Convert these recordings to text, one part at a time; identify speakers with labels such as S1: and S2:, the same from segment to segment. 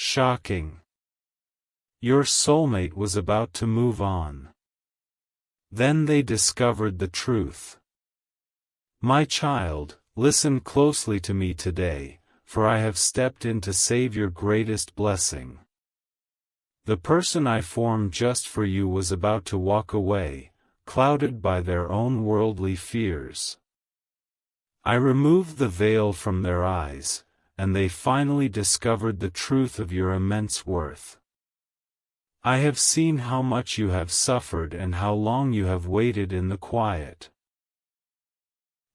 S1: Shocking. Your soulmate was about to move on. Then they discovered the truth. My child, listen closely to me today, for I have stepped in to save your greatest blessing. The person I formed just for you was about to walk away, clouded by their own worldly fears. I removed the veil from their eyes, and they finally discovered the truth of your immense worth. I have seen how much you have suffered and how long you have waited in the quiet.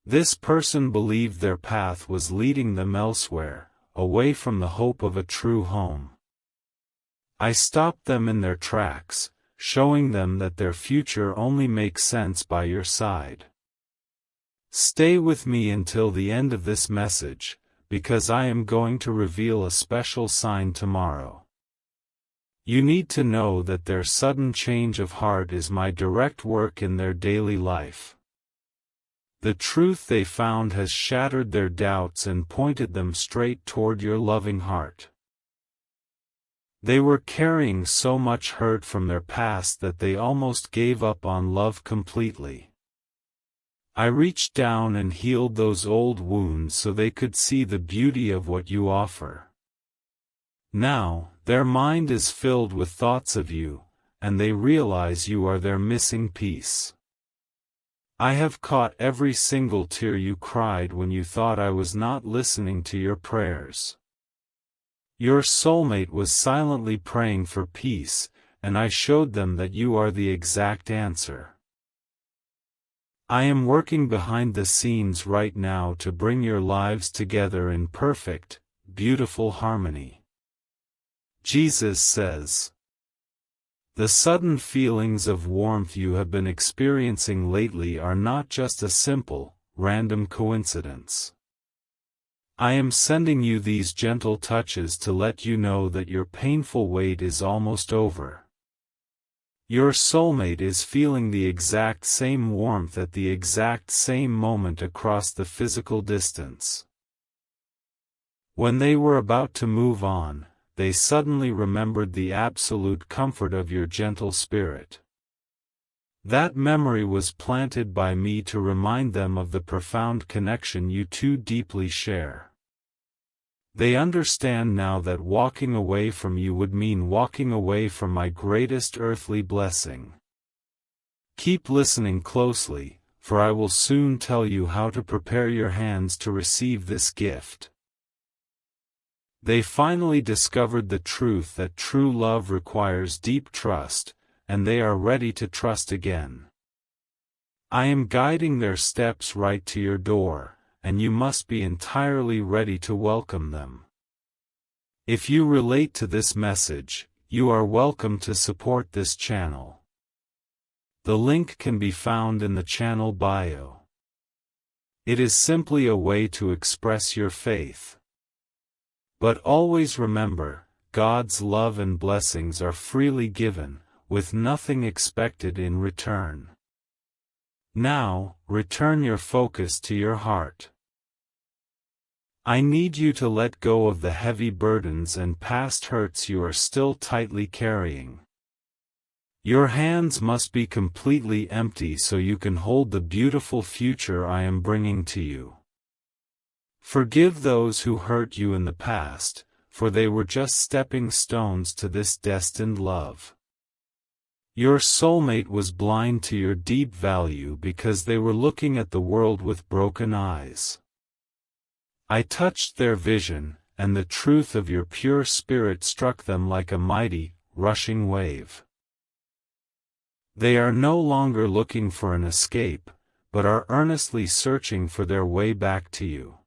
S1: This person believed their path was leading them elsewhere, away from the hope of a true home. I stopped them in their tracks, showing them that their future only makes sense by your side. Stay with me until the end of this message, because I am going to reveal a special sign tomorrow. You need to know that their sudden change of heart is my direct work in their daily life. The truth they found has shattered their doubts and pointed them straight toward your loving heart. They were carrying so much hurt from their past that they almost gave up on love completely. I reached down and healed those old wounds so they could see the beauty of what you offer. Now, their mind is filled with thoughts of you, and they realize you are their missing piece. I have caught every single tear you cried when you thought I was not listening to your prayers. Your soulmate was silently praying for peace, and I showed them that you are the exact answer. I am working behind the scenes right now to bring your lives together in perfect, beautiful harmony. Jesus says, the sudden feelings of warmth you have been experiencing lately are not just a simple, random coincidence. I am sending you these gentle touches to let you know that your painful wait is almost over. Your soulmate is feeling the exact same warmth at the exact same moment across the physical distance. When they were about to move on, they suddenly remembered the absolute comfort of your gentle spirit. That memory was planted by me to remind them of the profound connection you two deeply share. They understand now that walking away from you would mean walking away from my greatest earthly blessing. Keep listening closely, for I will soon tell you how to prepare your hands to receive this gift. They finally discovered the truth that true love requires deep trust, and they are ready to trust again. I am guiding their steps right to your door, and you must be entirely ready to welcome them. If you relate to this message, you are welcome to support this channel. The link can be found in the channel bio. It is simply a way to express your faith. But always remember, God's love and blessings are freely given, with nothing expected in return. Now, return your focus to your heart. I need you to let go of the heavy burdens and past hurts you are still tightly carrying. Your hands must be completely empty so you can hold the beautiful future I am bringing to you. Forgive those who hurt you in the past, for they were just stepping stones to this destined love. Your soulmate was blind to your deep value because they were looking at the world with broken eyes. I touched their vision, and the truth of your pure spirit struck them like a mighty, rushing wave. They are no longer looking for an escape, but are earnestly searching for their way back to you.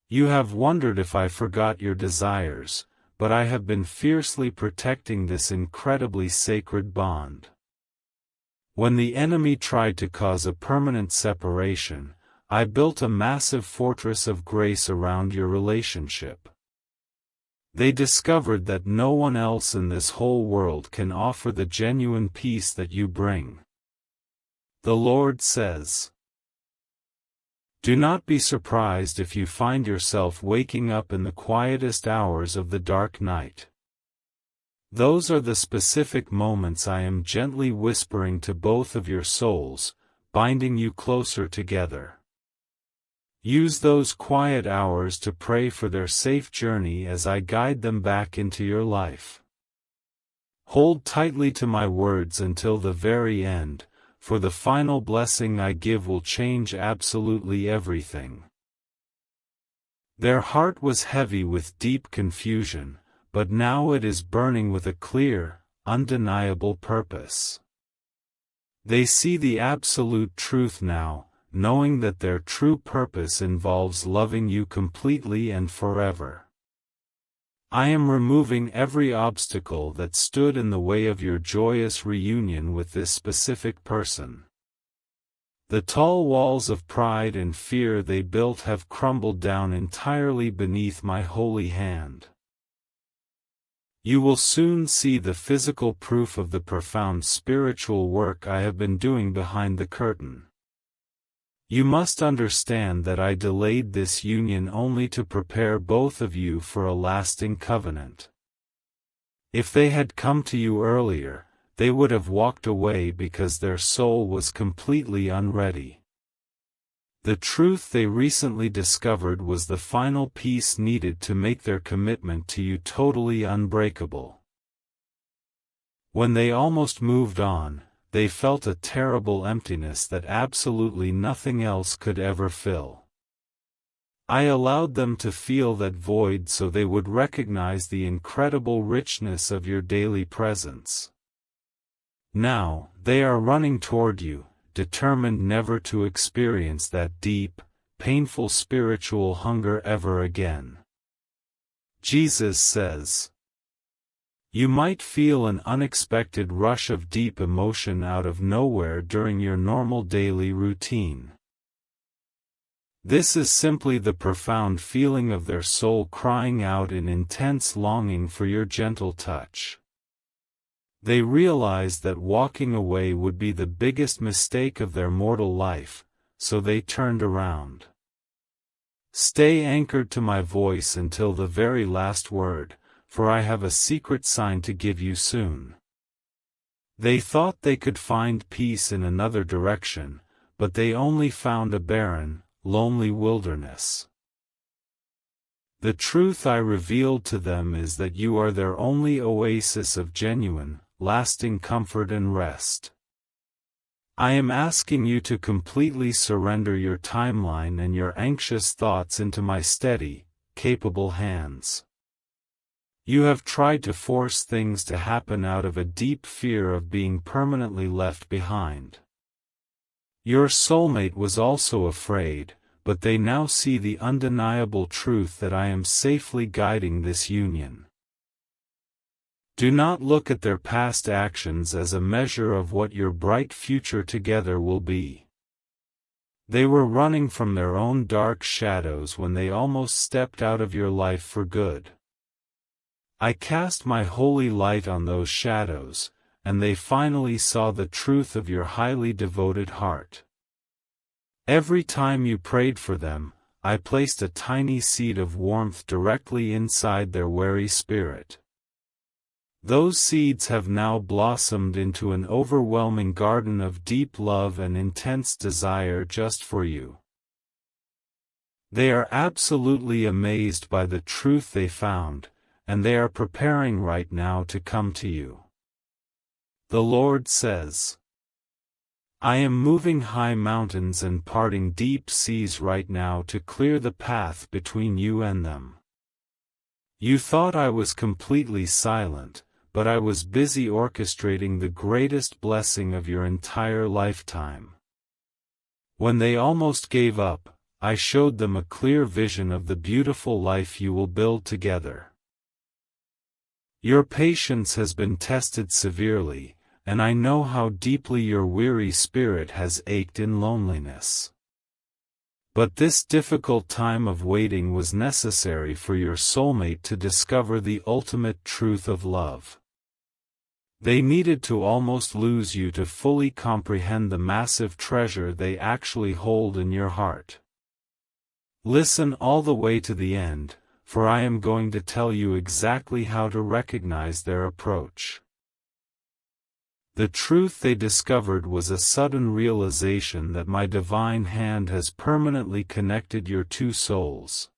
S1: You have wondered if I forgot your desires, but I have been fiercely protecting this incredibly sacred bond. When the enemy tried to cause a permanent separation, I built a massive fortress of grace around your relationship. They discovered that no one else in this whole world can offer the genuine peace that you bring. The Lord says, Do not be surprised if you find yourself waking up in the quietest hours of the dark night. Those are the specific moments I am gently whispering to both of your souls, binding you closer together. Use those quiet hours to pray for their safe journey as I guide them back into your life. Hold tightly to my words until the very end, for the final blessing I give will change absolutely everything. Their heart was heavy with deep confusion, but now it is burning with a clear, undeniable purpose. They see the absolute truth now, knowing that their true purpose involves loving you completely and forever. I am removing every obstacle that stood in the way of your joyous reunion with this specific person. The tall walls of pride and fear they built have crumbled down entirely beneath my holy hand. You will soon see the physical proof of the profound spiritual work I have been doing behind the curtain. You must understand that I delayed this union only to prepare both of you for a lasting covenant. If they had come to you earlier, they would have walked away because their soul was completely unready. The truth they recently discovered was the final piece needed to make their commitment to you totally unbreakable. When they almost moved on, they felt a terrible emptiness that absolutely nothing else could ever fill. I allowed them to feel that void so they would recognize the incredible richness of your daily presence. Now, they are running toward you, determined never to experience that deep, painful spiritual hunger ever again. Jesus says, you might feel an unexpected rush of deep emotion out of nowhere during your normal daily routine. This is simply the profound feeling of their soul crying out in intense longing for your gentle touch. They realized that walking away would be the biggest mistake of their mortal life, so they turned around. Stay anchored to my voice until the very last word, for I have a secret sign to give you soon. They thought they could find peace in another direction, but they only found a barren, lonely wilderness. The truth I revealed to them is that you are their only oasis of genuine, lasting comfort and rest. I am asking you to completely surrender your timeline and your anxious thoughts into my steady, capable hands. You have tried to force things to happen out of a deep fear of being permanently left behind. Your soulmate was also afraid, but they now see the undeniable truth that I am safely guiding this union. Do not look at their past actions as a measure of what your bright future together will be. They were running from their own dark shadows when they almost stepped out of your life for good. I cast my holy light on those shadows, and they finally saw the truth of your highly devoted heart. Every time you prayed for them, I placed a tiny seed of warmth directly inside their wary spirit. Those seeds have now blossomed into an overwhelming garden of deep love and intense desire just for you. They are absolutely amazed by the truth they found, and they are preparing right now to come to you. The Lord says, I am moving high mountains and parting deep seas right now to clear the path between you and them. You thought I was completely silent, but I was busy orchestrating the greatest blessing of your entire lifetime. When they almost gave up, I showed them a clear vision of the beautiful life you will build together. Your patience has been tested severely, and I know how deeply your weary spirit has ached in loneliness. But this difficult time of waiting was necessary for your soulmate to discover the ultimate truth of love. They needed to almost lose you to fully comprehend the massive treasure they actually hold in your heart. Listen all the way to the end, for I am going to tell you exactly how to recognize their approach. The truth they discovered was a sudden realization that my divine hand has permanently connected your two souls.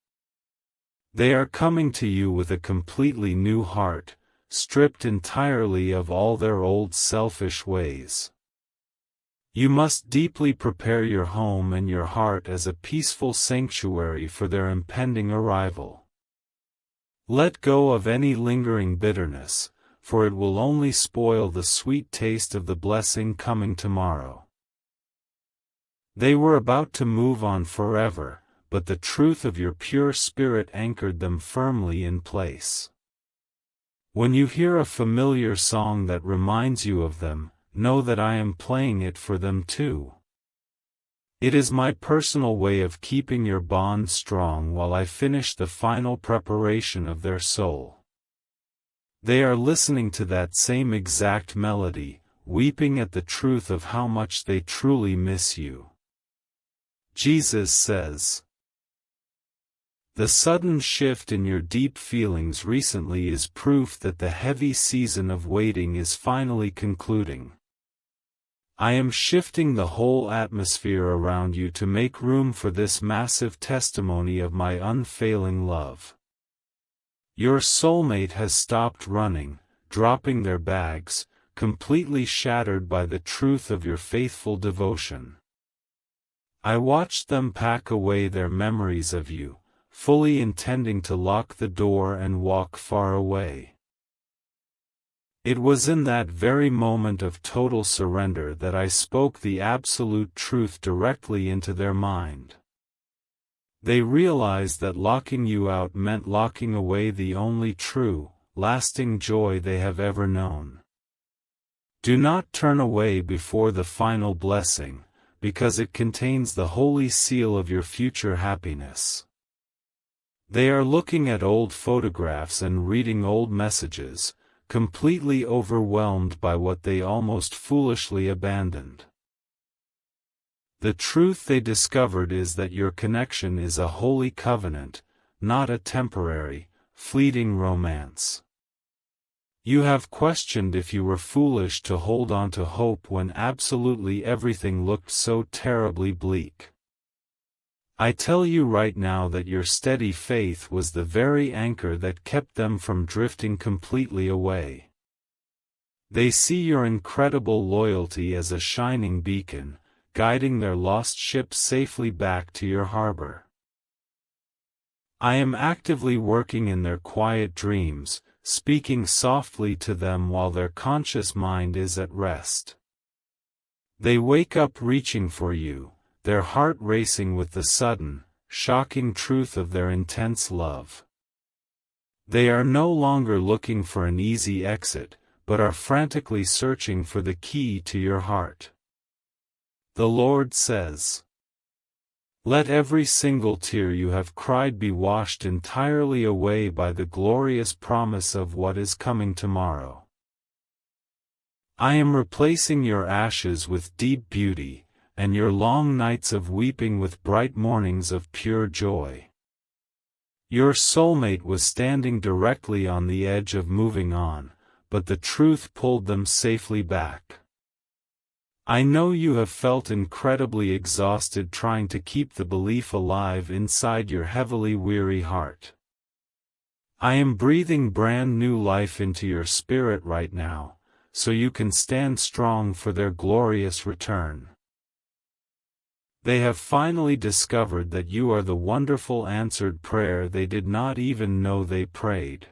S1: They are coming to you with a completely new heart, stripped entirely of all their old selfish ways. You must deeply prepare your home and your heart as a peaceful sanctuary for their impending arrival. Let go of any lingering bitterness, for it will only spoil the sweet taste of the blessing coming tomorrow. They were about to move on forever, but the truth of your pure spirit anchored them firmly in place. When you hear a familiar song that reminds you of them, know that I am playing it for them too. It is my personal way of keeping your bond strong while I finish the final preparation of their soul. They are listening to that same exact melody, weeping at the truth of how much they truly miss you. Jesus says, "The sudden shift in your deep feelings recently is proof that the heavy season of waiting is finally concluding. I am shifting the whole atmosphere around you to make room for this massive testimony of my unfailing love. Your soulmate has stopped running, dropping their bags, completely shattered by the truth of your faithful devotion. I watched them pack away their memories of you, fully intending to lock the door and walk far away. It was in that very moment of total surrender that I spoke the absolute truth directly into their mind. They realized that locking you out meant locking away the only true, lasting joy they have ever known. Do not turn away before the final blessing, because it contains the holy seal of your future happiness. They are looking at old photographs and reading old messages, completely overwhelmed by what they almost foolishly abandoned. The truth they discovered is that your connection is a holy covenant, not a temporary, fleeting romance. You have questioned if you were foolish to hold on to hope when absolutely everything looked so terribly bleak. I tell you right now that your steady faith was the very anchor that kept them from drifting completely away. They see your incredible loyalty as a shining beacon, guiding their lost ship safely back to your harbor. I am actively working in their quiet dreams, speaking softly to them while their conscious mind is at rest. They wake up reaching for you, their heart racing with the sudden, shocking truth of their intense love. They are no longer looking for an easy exit, but are frantically searching for the key to your heart. The Lord says, "Let every single tear you have cried be washed entirely away by the glorious promise of what is coming tomorrow. I am replacing your ashes with deep beauty, and your long nights of weeping with bright mornings of pure joy." Your soulmate was standing directly on the edge of moving on, but the truth pulled them safely back. I know you have felt incredibly exhausted trying to keep the belief alive inside your heavily weary heart. I am breathing brand new life into your spirit right now, so you can stand strong for their glorious return. They have finally discovered that you are the wonderful answered prayer they did not even know they prayed.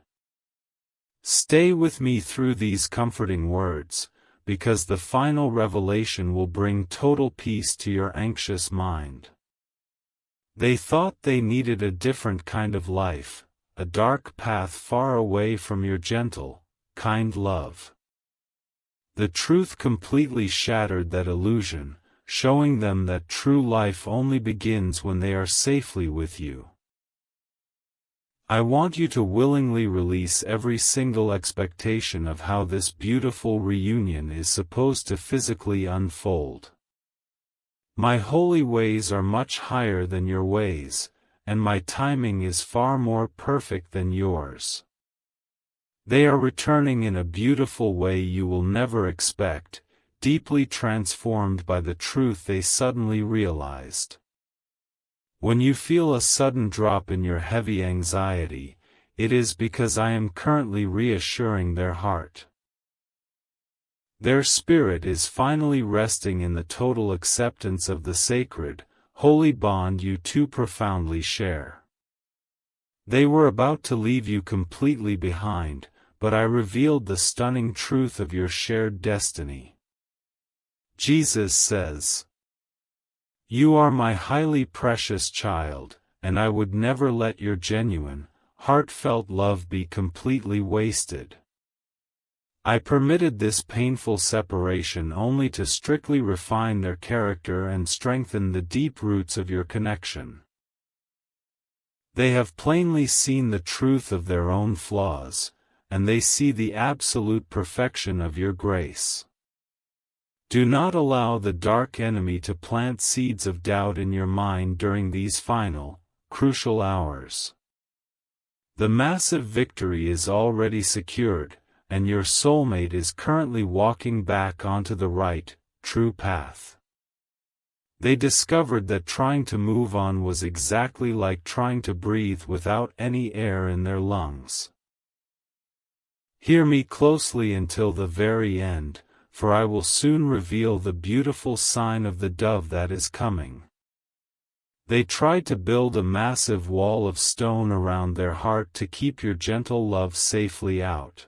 S1: Stay with me through these comforting words, because the final revelation will bring total peace to your anxious mind. They thought they needed a different kind of life, a dark path far away from your gentle, kind love. The truth completely shattered that illusion, showing them that true life only begins when they are safely with you. I want you to willingly release every single expectation of how this beautiful reunion is supposed to physically unfold. My holy ways are much higher than your ways, and my timing is far more perfect than yours. They are returning in a beautiful way you will never expect, deeply transformed by the truth they suddenly realized. When you feel a sudden drop in your heavy anxiety, it is because I am currently reassuring their heart. Their spirit is finally resting in the total acceptance of the sacred, holy bond you two profoundly share. They were about to leave you completely behind, but I revealed the stunning truth of your shared destiny. Jesus says, "You are my highly precious child, and I would never let your genuine, heartfelt love be completely wasted. I permitted this painful separation only to strictly refine their character and strengthen the deep roots of your connection. They have plainly seen the truth of their own flaws, and they see the absolute perfection of your grace. Do not allow the dark enemy to plant seeds of doubt in your mind during these final, crucial hours. The massive victory is already secured, and your soulmate is currently walking back onto the right, true path. They discovered that trying to move on was exactly like trying to breathe without any air in their lungs. Hear me closely until the very end, for I will soon reveal the beautiful sign of the dove that is coming. They tried to build a massive wall of stone around their heart to keep your gentle love safely out.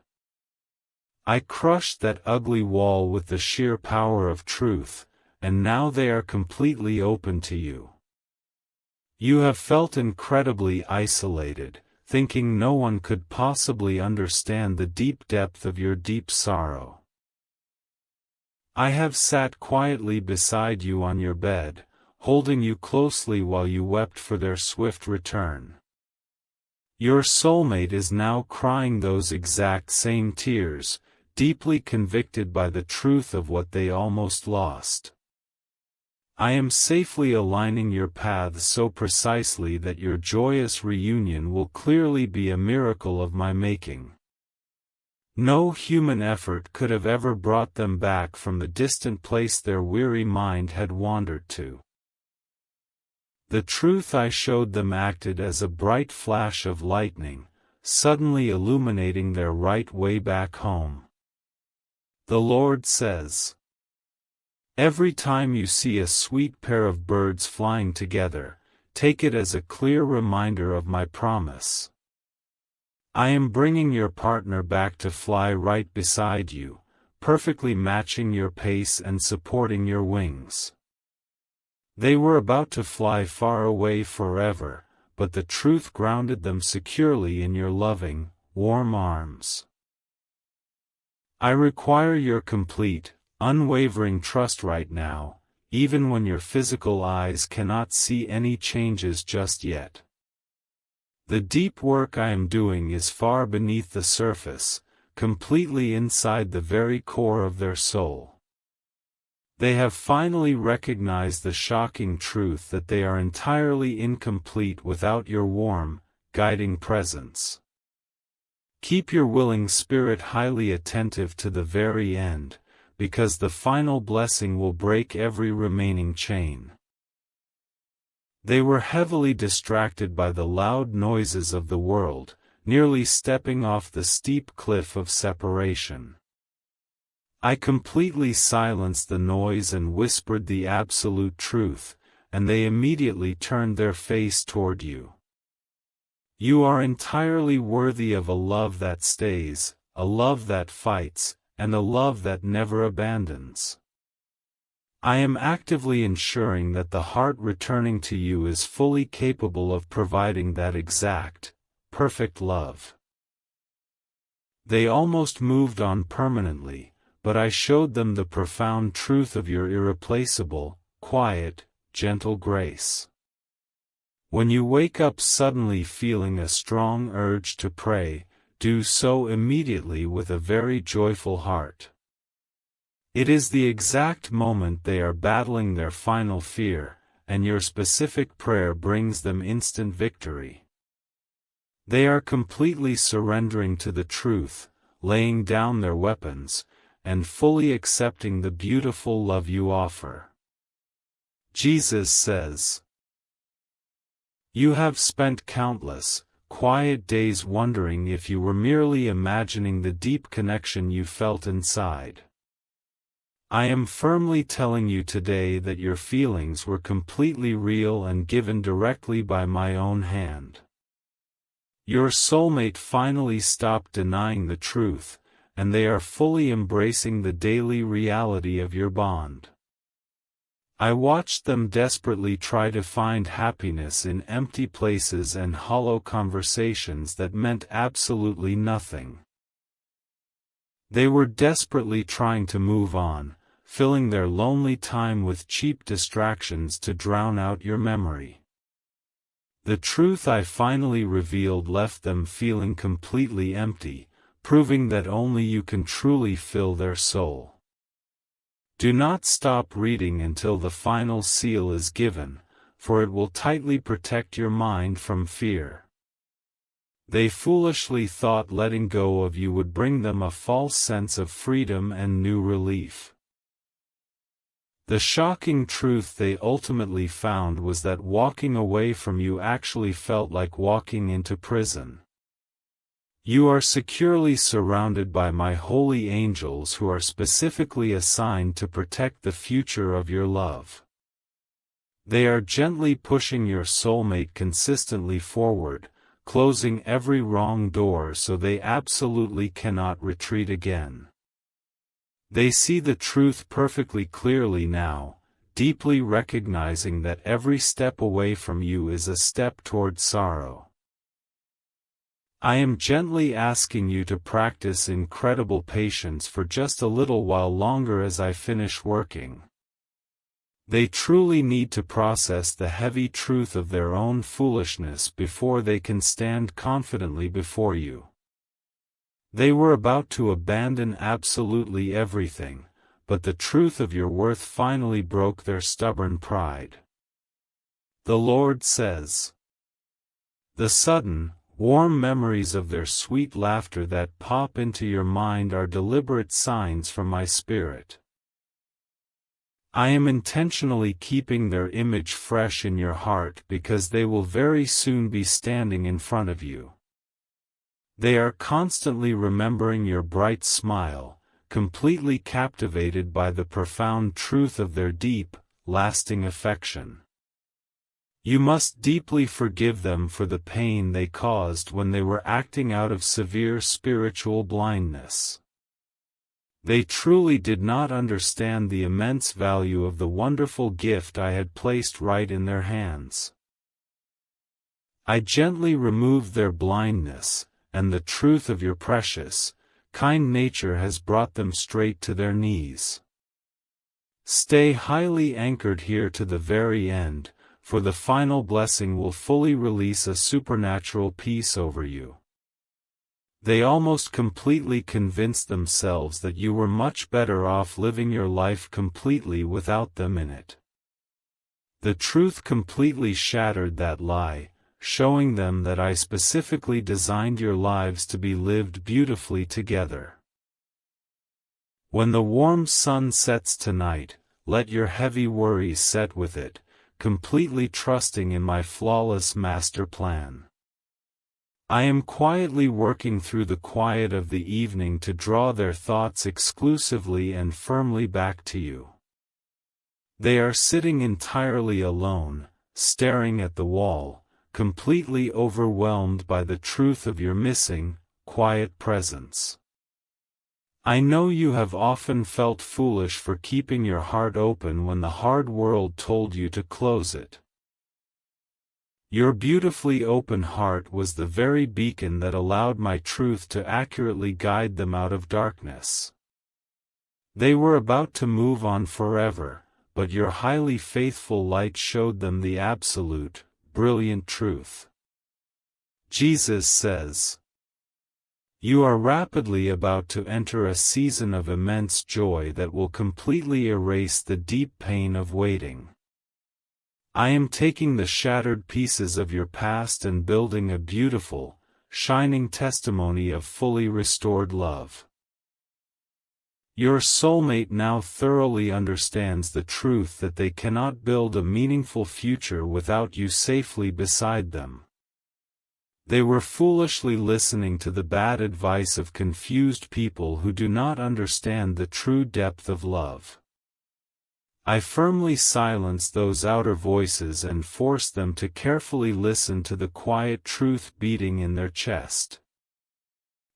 S1: I crushed that ugly wall with the sheer power of truth, and now they are completely open to you. You have felt incredibly isolated, thinking no one could possibly understand the deep depth of your deep sorrow. I have sat quietly beside you on your bed, holding you closely while you wept for their swift return. Your soulmate is now crying those exact same tears, deeply convicted by the truth of what they almost lost. I am safely aligning your paths so precisely that your joyous reunion will clearly be a miracle of my making. No human effort could have ever brought them back from the distant place their weary mind had wandered to. The truth I showed them acted as a bright flash of lightning, suddenly illuminating their right way back home. The Lord says, "Every time you see a sweet pair of birds flying together, take it as a clear reminder of my promise. I am bringing your partner back to fly right beside you, perfectly matching your pace and supporting your wings." They were about to fly far away forever, but the truth grounded them securely in your loving, warm arms. I require your complete, unwavering trust right now, even when your physical eyes cannot see any changes just yet. The deep work I am doing is far beneath the surface, completely inside the very core of their soul. They have finally recognized the shocking truth that they are entirely incomplete without your warm, guiding presence. Keep your willing spirit highly attentive to the very end, because the final blessing will break every remaining chain. They were heavily distracted by the loud noises of the world, nearly stepping off the steep cliff of separation. I completely silenced the noise and whispered the absolute truth, and they immediately turned their face toward you. You are entirely worthy of a love that stays, a love that fights, and a love that never abandons. I am actively ensuring that the heart returning to you is fully capable of providing that exact, perfect love. They almost moved on permanently, but I showed them the profound truth of your irreplaceable, quiet, gentle grace. When you wake up suddenly feeling a strong urge to pray, do so immediately with a very joyful heart. It is the exact moment they are battling their final fear, and your specific prayer brings them instant victory. They are completely surrendering to the truth, laying down their weapons, and fully accepting the beautiful love you offer. Jesus says, "You have spent countless, quiet days wondering if you were merely imagining the deep connection you felt inside. I am firmly telling you today that your feelings were completely real and given directly by my own hand. Your soulmate finally stopped denying the truth, and they are fully embracing the daily reality of your bond. I watched them desperately try to find happiness in empty places and hollow conversations that meant absolutely nothing. They were desperately trying to move on, filling their lonely time with cheap distractions to drown out your memory. The truth I finally revealed left them feeling completely empty, proving that only you can truly fill their soul. Do not stop reading until the final seal is given, for it will tightly protect your mind from fear. They foolishly thought letting go of you would bring them a false sense of freedom and new relief. The shocking truth they ultimately found was that walking away from you actually felt like walking into prison. You are securely surrounded by my holy angels who are specifically assigned to protect the future of your love. They are gently pushing your soulmate consistently forward, closing every wrong door so they absolutely cannot retreat again. They see the truth perfectly clearly now, deeply recognizing that every step away from you is a step toward sorrow. I am gently asking you to practice incredible patience for just a little while longer as I finish working. They truly need to process the heavy truth of their own foolishness before they can stand confidently before you. They were about to abandon absolutely everything, but the truth of your worth finally broke their stubborn pride. The Lord says, "The sudden, warm memories of their sweet laughter that pop into your mind are deliberate signs from my spirit. I am intentionally keeping their image fresh in your heart because they will very soon be standing in front of you. They are constantly remembering your bright smile, completely captivated by the profound truth of their deep, lasting affection. You must deeply forgive them for the pain they caused when they were acting out of severe spiritual blindness. They truly did not understand the immense value of the wonderful gift I had placed right in their hands. I gently removed their blindness, and the truth of your precious, kind nature has brought them straight to their knees. Stay highly anchored here to the very end, for the final blessing will fully release a supernatural peace over you." They almost completely convinced themselves that you were much better off living your life completely without them in it. The truth completely shattered that lie, showing them that I specifically designed your lives to be lived beautifully together. When the warm sun sets tonight, let your heavy worries set with it, completely trusting in my flawless master plan. I am quietly working through the quiet of the evening to draw their thoughts exclusively and firmly back to you. They are sitting entirely alone, staring at the wall, completely overwhelmed by the truth of your missing, quiet presence. I know you have often felt foolish for keeping your heart open when the hard world told you to close it. Your beautifully open heart was the very beacon that allowed my truth to accurately guide them out of darkness. They were about to move on forever, but your highly faithful light showed them the absolute, brilliant truth. Jesus says, "You are rapidly about to enter a season of immense joy that will completely erase the deep pain of waiting. I am taking the shattered pieces of your past and building a beautiful, shining testimony of fully restored love. Your soulmate now thoroughly understands the truth that they cannot build a meaningful future without you safely beside them. They were foolishly listening to the bad advice of confused people who do not understand the true depth of love. I firmly silence those outer voices and force them to carefully listen to the quiet truth beating in their chest.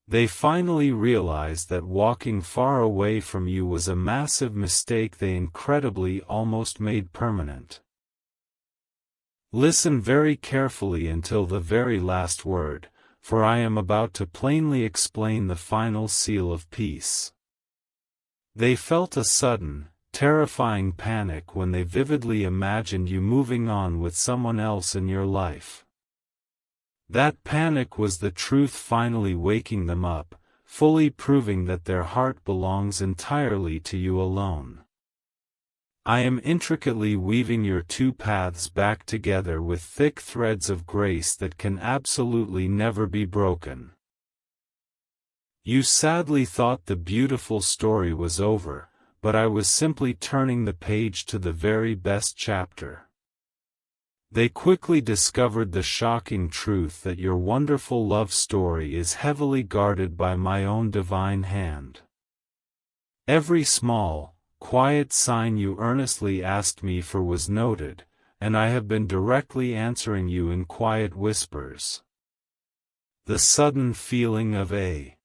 S1: They finally realized that walking far away from you was a massive mistake they incredibly almost made permanent. Listen very carefully until the very last word, for I am about to plainly explain the final seal of peace. They felt a sudden, terrifying panic when they vividly imagined you moving on with someone else in your life. That panic was the truth finally waking them up, fully proving that their heart belongs entirely to you alone. I am intricately weaving your two paths back together with thick threads of grace that can absolutely never be broken. You sadly thought the beautiful story was over, but I was simply turning the page to the very best chapter. They quickly discovered the shocking truth that your wonderful love story is heavily guarded by my own divine hand. Every small, quiet sign you earnestly asked me for was noted, and I have been directly answering you in quiet whispers. The sudden feeling of a